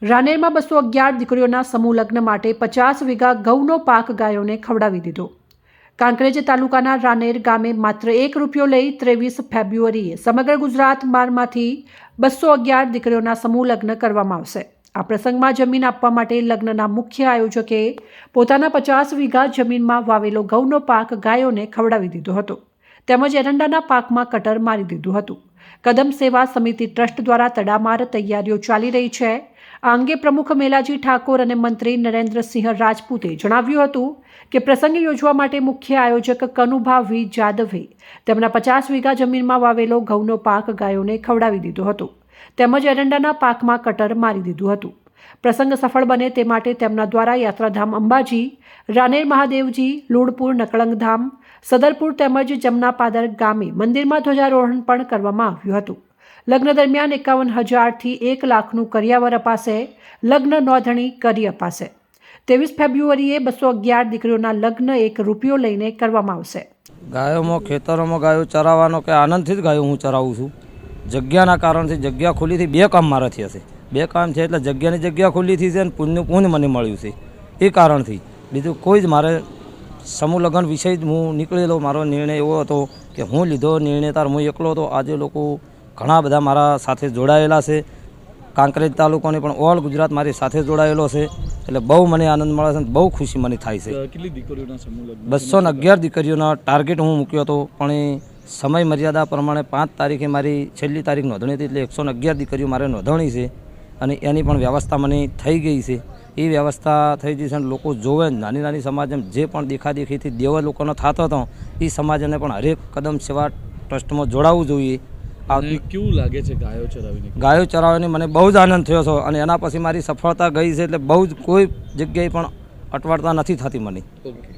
રાનેરમાં 211 દીકરીઓના સમૂહ લગ્ન માટે 50 વીઘા ઘઉંનો પાક ગાયોને ખવડાવી દીધો। કાંકરેજ તાલુકાના રાનેર ગામે માત્ર ₹1 લઈ 23 ફેબ્રુઆરીએ સમગ્ર ગુજરાતમાંથી 211 દીકરીઓના સમૂહ લગ્ન કરવામાં આવશે। આ પ્રસંગમાં જમીન આપવા માટે લગ્નના મુખ્ય આયોજકે પોતાના 50 વીઘા જમીનમાં વાવેલો ઘઉંનો પાક ગાયોને ખવડાવી દીધો હતો, તેમજ એરંડાના પાકમાં કટર મારી દીધું હતું। કદમ સેવા સમિતિ ટ્રસ્ટ દ્વારા તડામાર તૈયારીઓ ચાલી રહી છે। આ અંગે પ્રમુખ મેલાજી ઠાકોર અને મંત્રી નરેન્દ્રસિંહ રાજપૂતે જણાવ્યું હતું કે પ્રસંગ યોજવા માટે મુખ્ય આયોજક કનુભા વી જાદવે તેમના 50 વીઘા જમીનમાં વાવેલો ઘઉંનો પાક ગાયોને ખવડાવી દીધો હતો, તેમજ એરંડાના પાકમાં કટર મારી દીધું હતું। પ્રસંગ સફળ બને તે માટે તેમના દ્વારા યાત્રાધામ અંબાજી, રાનેર મહાદેવજી, લુણપુર નકળંગધામ, સદરપુર તેમજ જમનાપાદર ગામે મંદિરમાં ધ્વજારોહણ પણ કરવામાં આવ્યું હતું। લગ્ન દરમિયાન 51,000 થી 1 લાખનું કરિયાવર અપાશે। લગ્ન નોંધણી કરી અપાશે। 23 ફેબ્રુઆરીએ 211 દીકરીઓના લગ્ન ₹1 લઈને કરવામાં આવશે। ગાયોમાં ખેતરોમાં ગાયો ચરાવવાનો કે આનંદથી જ ગાયો હું ચરાવું છું। જગ્યાના કારણથી જગ્યા ખુલ્લીથી 2 કામ મારાથી હશે। 2 કામ છે એટલે જગ્યાની જગ્યા ખુલ્લીથી છે અને પુણ્યનું પુણ્ય મને મળ્યું છે। એ કારણથી બીજું કોઈ જ મારે સમૂહ લગ્ન વિષય જ હું નીકળેલો મારો નિર્ણય એવો હતો કે હું લીધો નિર્ણય તાર હું એકલો હતો। આજે લોકો ઘણા બધા મારા સાથે જોડાયેલા છે। કાંકરેજ તાલુકાની પણ ઓલ ગુજરાત મારી સાથે જોડાયેલો છે, એટલે બહુ મને આનંદ મળે છે, બહુ ખુશી મને થાય છે। કેટલી દીકરીઓના સમૂહ લગ્ન? 211 દીકરીઓના ટાર્ગેટ હું મૂક્યો હતો, પણ એ સમય મર્યાદા પ્રમાણે 5 તારીખે મારી છેલ્લી તારીખ નોંધણી હતી, એટલે 111 દીકરીઓ મારે નોંધણી છે અને એની પણ વ્યવસ્થા મને થઈ ગઈ છે। એ વ્યવસ્થા થઈ ગઈ છે અને લોકો જોવે નાની નાની સમાજ જે પણ દેખાદેખીથી દેવા લોકોનો થતો હતો એ સમાજને પણ હરેક કદમ સેવા ટ્રસ્ટમાં જોડાવવું જોઈએ। કેવું લાગે છે ગાયો ચરાવીને? ગાયો ચરાવવાની મને બહુ જ આનંદ થયો છે અને એના પછી મારી સફળતા ગઈ છે, એટલે બહુ જ કોઈ જગ્યાએ પણ અટવાડતા નથી થતી મને। ઓકે।